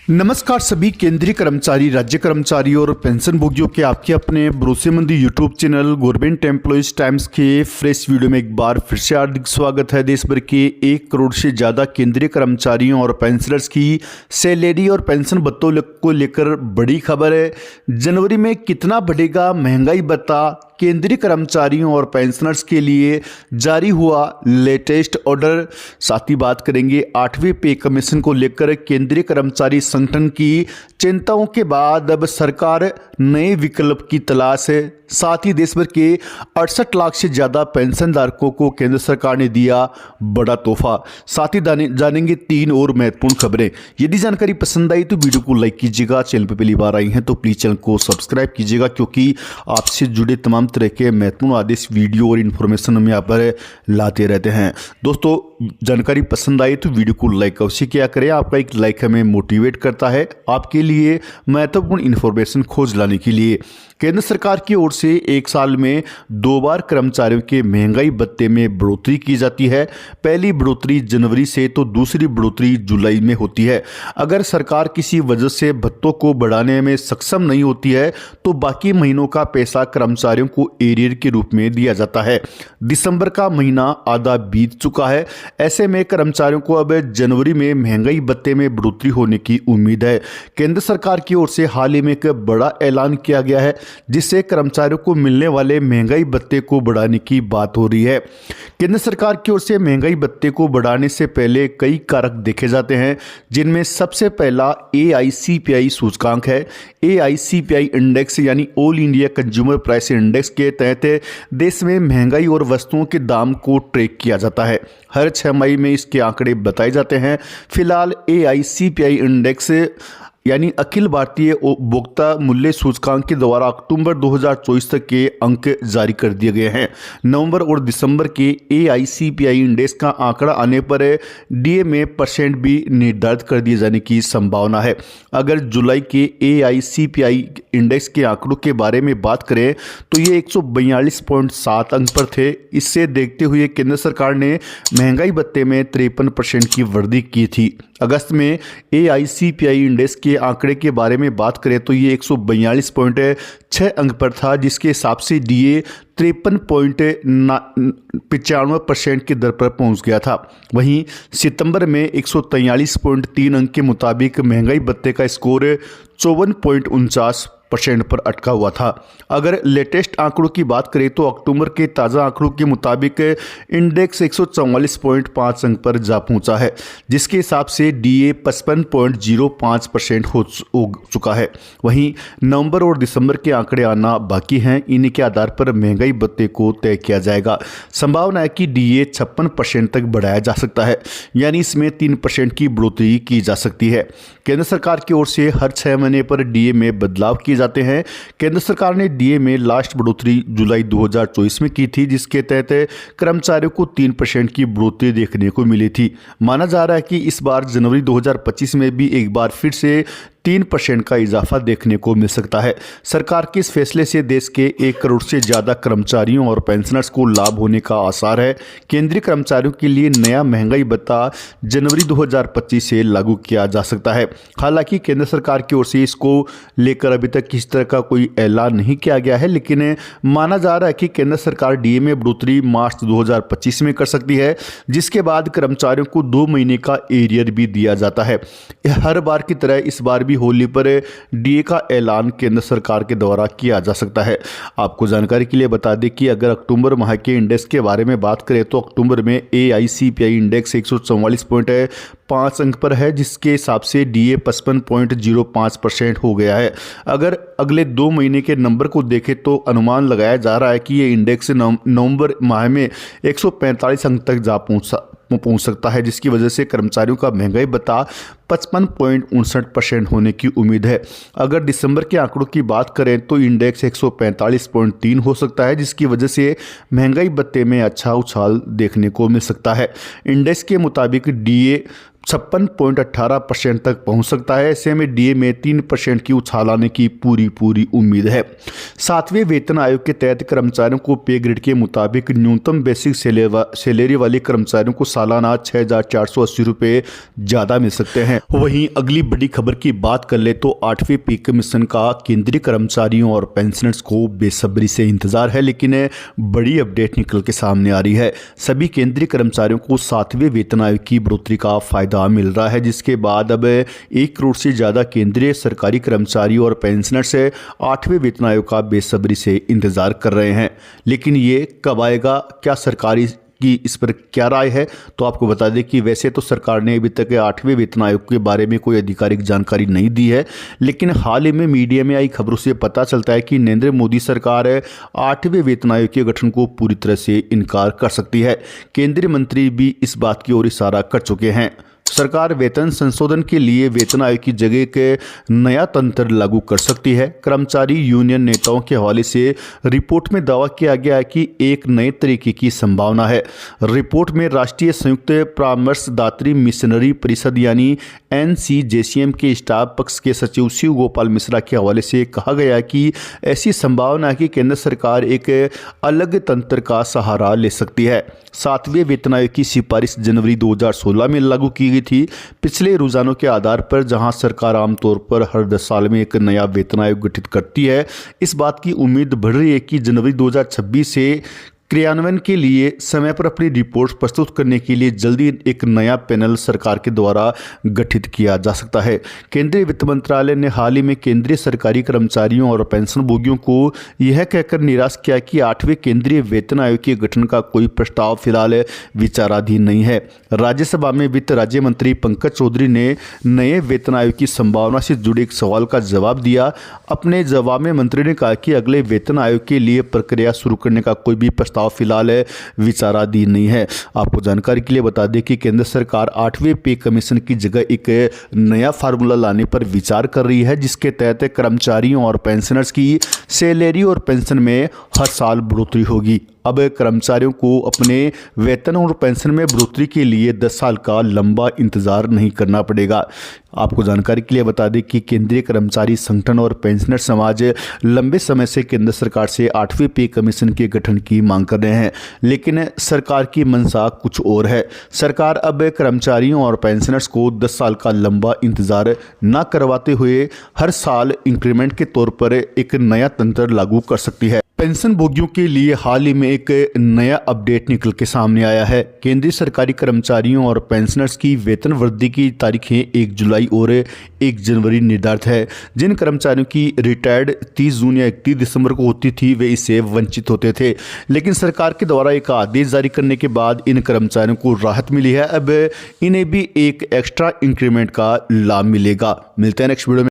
नमस्कार सभी केंद्रीय कर्मचारी, राज्य कर्मचारी और पेंशन भोगियों के आपके अपने भरोसेमंद YouTube channel government employees times के फ्रेश वीडियो में एक बार फिर से हार्दिक स्वागत है। देश भर के 1 करोड़ से ज़्यादा केंद्रीय कर्मचारियों और पेंशनर्स की सैलरी और पेंशन भत्तों को लेकर बड़ी खबर है। जनवरी में कितना बढ़ेगा महंगाई भत्ता, केंद्रीय कर्मचारियों और पेंशनर्स के लिए जारी हुआ लेटेस्ट ऑर्डर। साथ ही बात करेंगे 8वें पे कमीशन को लेकर केंद्रीय कर्मचारी संगठन की चिंताओं के बाद अब सरकार नए विकल्प की तलाश है। साथ ही देश भर के 68 लाख से ज़्यादा पेंशनधारकों को केंद्र सरकार ने दिया बड़ा तोहफा। साथ ही जानेंगे 3 और महत्वपूर्ण खबरें। यदि जानकारी पसंद आई तो वीडियो को लाइक कीजिएगा। चैनल पर पहली बार आई हैं तो प्लीज़ चैनल को सब्सक्राइब कीजिएगा, क्योंकि आपसे जुड़े तमाम तरह के महत्वपूर्ण आदेश, वीडियो और इन्फॉर्मेशन हम यहाँ पर लाते रहते हैं। दोस्तों, जानकारी पसंद आई तो वीडियो को लाइक अवश्य किया करें। आपका एक लाइक हमें मोटिवेट करता है आपके लिए महत्वपूर्ण इन्फॉर्मेशन खोज लाने के लिए। केंद्र सरकार की ओर से एक साल में 2 बार कर्मचारियों के महंगाई भत्ते में बढ़ोतरी की जाती है। पहली बढ़ोतरी जनवरी से तो दूसरी बढ़ोतरी जुलाई में होती है। अगर सरकार किसी वजह से भत्तों को बढ़ाने में सक्षम नहीं होती है तो बाकी महीनों का पैसा कर्मचारियों को एरियर के रूप में दिया जाता है। दिसंबर का महीना आधा बीत चुका है। ऐसे में कर्मचारियों को अब जनवरी में महंगाई भत्ते में बढ़ोतरी होने की उम्मीद है। केंद्र सरकार की ओर से हाल ही में एक बड़ा ऐलान किया गया है, जिससे कर्मचारियों को मिलने वाले महंगाई भत्ते को बढ़ाने की बात हो रही है। केंद्र सरकार की ओर से महंगाई भत्ते को बढ़ाने से पहले कई कारक देखे जाते हैं, जिनमें सबसे पहला AICPI सूचकांक है। AICPI इंडेक्स यानी all India consumer price index के तहत देश में महंगाई और वस्तुओं के दाम को ट्रैक किया जाता है। हर 6 मई में इसके आंकड़े बताए जाते हैं। फिलहाल AICPI इंडेक्स यानी अखिल भारतीय उपभोक्ता मूल्य सूचकांक के द्वारा अक्टूबर 2024 तक के अंक जारी कर दिए गए हैं। नवंबर और दिसंबर के AICPI इंडेक्स का आंकड़ा आने पर DA में परसेंट भी निर्धारित कर दिए जाने की संभावना है। अगर जुलाई के AICPI इंडेक्स के आंकड़ों के बारे में बात करें तो ये 142.7 अंक पर थे। इससे देखते हुए केंद्र सरकार ने महंगाई भत्ते में 53% की वृद्धि की थी। अगस्त में AICPI इंडेक्स के आंकड़े के बारे में बात करें तो ये 142.6 अंक पर था, जिसके हिसाब से DA 53.95% की दर पर पहुंच गया था। वहीं सितंबर में 143.3 अंक के मुताबिक महंगाई भत्ते का स्कोर 54.49% पर अटका हुआ था। अगर लेटेस्ट आंकड़ों की बात करें तो अक्टूबर के ताज़ा आंकड़ों के मुताबिक इंडेक्स 144.5 अंक पर जा पहुंचा है, जिसके हिसाब से DA 55.05% हो चुका है। वहीं नवंबर और दिसंबर के आंकड़े आना बाकी हैं। इन्हीं के आधार पर महंगाई भत्ते को तय किया जाएगा। संभावना है कि DA 56% तक बढ़ाया जा सकता है, यानी इसमें 3% की बढ़ोतरी की जा सकती है। केंद्र सरकार की ओर से हर 6 महीने पर DA में बदलाव किए जाते हैं। केंद्र सरकार ने DA में लास्ट बढ़ोतरी जुलाई 2024 में की थी, जिसके तहत कर्मचारियों को 3% की बढ़ोतरी देखने को मिली थी। माना जा रहा है कि इस बार जनवरी 2025 में भी एक बार फिर से 3% का इजाफा देखने को मिल सकता है। सरकार के इस फैसले से देश के 1 करोड़ से ज़्यादा कर्मचारियों और पेंशनर्स को लाभ होने का आसार है। केंद्रीय कर्मचारियों के लिए नया महंगाई भत्ता जनवरी 2025 से लागू किया जा सकता है। हालांकि केंद्र सरकार की ओर से इसको लेकर अभी तक किसी तरह का कोई ऐलान नहीं किया गया है, लेकिन माना जा रहा है कि केंद्र सरकार DA में बढ़ोतरी मार्च 2025 में कर सकती है, जिसके बाद कर्मचारियों को 2 महीने का एरियर भी दिया जाता है। हर बार की तरह इस बार होली पर DA का ऐलान केंद्र सरकार के द्वारा किया जा सकता है। आपको जानकारी के लिए बता दें कि अगर अक्टूबर माह के इंडेक्स के बारे में बात करें तो अक्टूबर में AICPI इंडेक्स 144.5 अंक पर है, जिसके हिसाब से DA 55.05% हो गया है। अगर अगले 2 महीने के नंबर को देखें तो अनुमान लगाया जा रहा है कि ये इंडेक्स नवंबर माह में 145 अंक तक जा पहुंच सकता है, जिसकी वजह से कर्मचारियों का महंगाई भत्ता 55.59% होने की उम्मीद है। अगर दिसंबर के आंकड़ों की बात करें तो इंडेक्स 145.3 हो सकता है, जिसकी वजह से महंगाई भत्ते में अच्छा उछाल देखने को मिल सकता है। इंडेक्स के मुताबिक DA 56.18% तक पहुंच सकता है। ऐसे में डीए में 3% की उछाल आने की पूरी उम्मीद है। 7वें वेतन आयोग के तहत कर्मचारियों को पे ग्रेड के मुताबिक न्यूनतम बेसिक सैलरी वाले कर्मचारियों को सालाना 6,480 रुपये ज़्यादा मिल सकते हैं। वहीं अगली बड़ी खबर की बात कर ले तो 8वें पे कमीशन का केंद्रीय कर्मचारियों और पेंशनर्स को बेसब्री से इंतजार है, लेकिन बड़ी अपडेट निकल के सामने आ रही है। सभी केंद्रीय कर्मचारियों को 7वें वेतन आयोग की बढ़ोतरी का फायदा मिल रहा है, जिसके बाद अब 1 करोड़ से ज़्यादा केंद्रीय सरकारी कर्मचारी और पेंशनर्स 8वें वेतन आयोग का बेसब्री से इंतजार कर रहे हैं। लेकिन ये कब आएगा, क्या सरकारी की इस पर क्या राय है, तो आपको बता दें कि वैसे तो सरकार ने अभी तक 8वें वेतन आयोग के बारे में कोई आधिकारिक जानकारी नहीं दी है, लेकिन हाल ही में मीडिया में आई खबरों से पता चलता है कि नरेंद्र मोदी सरकार 8वें वेतन आयोग के गठन को पूरी तरह से इनकार कर सकती है। केंद्रीय मंत्री भी इस बात की ओर इशारा कर चुके हैं। सरकार वेतन संशोधन के लिए वेतन आयोग की जगह के नया तंत्र लागू कर सकती है। कर्मचारी यूनियन नेताओं के हवाले से रिपोर्ट में दावा किया गया है कि एक नए तरीके की संभावना है। रिपोर्ट में राष्ट्रीय संयुक्त परामर्शदात्री मिशनरी परिषद यानी NCJCM के स्टाफ पक्ष के सचिव शिव गोपाल मिश्रा के हवाले से कहा गया है कि ऐसी संभावना है कि केंद्र सरकार एक अलग तंत्र का सहारा ले सकती है। 7वें वेतन आयोग की सिफारिश जनवरी 2016 में लागू की गई थी। पिछले रुझानों के आधार पर जहां सरकार आमतौर पर हर 10 साल में एक नया वेतन आयोग गठित करती है, इस बात की उम्मीद बढ़ रही है कि जनवरी 2026 से क्रियान्वयन के लिए समय पर अपनी रिपोर्ट प्रस्तुत करने के लिए जल्दी एक नया पैनल सरकार के द्वारा गठित किया जा सकता है। केंद्रीय वित्त मंत्रालय ने हाल ही में केंद्रीय सरकारी कर्मचारियों और पेंशनभोगियों को यह कहकर निराश किया कि 8वें केंद्रीय वेतन आयोग के गठन का कोई प्रस्ताव फिलहाल विचाराधीन नहीं है। राज्यसभा में वित्त राज्य मंत्री पंकज चौधरी ने नए वेतन आयोग की संभावना से जुड़े एक सवाल का जवाब दिया। अपने जवाब में मंत्री ने कहा कि अगले वेतन आयोग के लिए प्रक्रिया शुरू करने का कोई भी प्रस्ताव फिलहाल विचाराधीन नहीं है। आपको जानकारी के लिए बता दें कि केंद्र सरकार 8वें पे कमीशन की जगह एक नया फार्मूला लाने पर विचार कर रही है, जिसके तहत कर्मचारियों और पेंशनर्स की सैलरी और पेंशन में हर साल बढ़ोतरी होगी। अब कर्मचारियों को अपने वेतन और पेंशन में बढ़ोतरी के लिए 10 साल का लंबा इंतजार नहीं करना पड़ेगा। आपको जानकारी के लिए बता दें कि केंद्रीय कर्मचारी संगठन और पेंशनर समाज लंबे समय से केंद्र सरकार से 8वें पे कमीशन के गठन की मांग कर रहे हैं, लेकिन सरकार की मंशा कुछ और है। सरकार अब कर्मचारियों और पेंशनर्स को 10 साल का लंबा इंतजार न करवाते हुए हर साल इंक्रीमेंट के तौर पर एक नया तंत्र लागू कर सकती है। पेंशन भोगियों के लिए हाल ही में एक नया अपडेट निकल के सामने आया है। केंद्रीय सरकारी कर्मचारियों और पेंशनर्स की वेतन वृद्धि की तारीखें 1 जुलाई और 1 जनवरी निर्धारित है। जिन कर्मचारियों की रिटायर्ड 30 जून या 31 दिसंबर को होती थी वे इससे वंचित होते थे, लेकिन सरकार के द्वारा एक आदेश जारी करने के बाद इन कर्मचारियों को राहत मिली है। अब इन्हें भी एक एक्स्ट्रा इंक्रीमेंट का लाभ मिलेगा। मिलते हैं नेक्स्ट वीडियो में।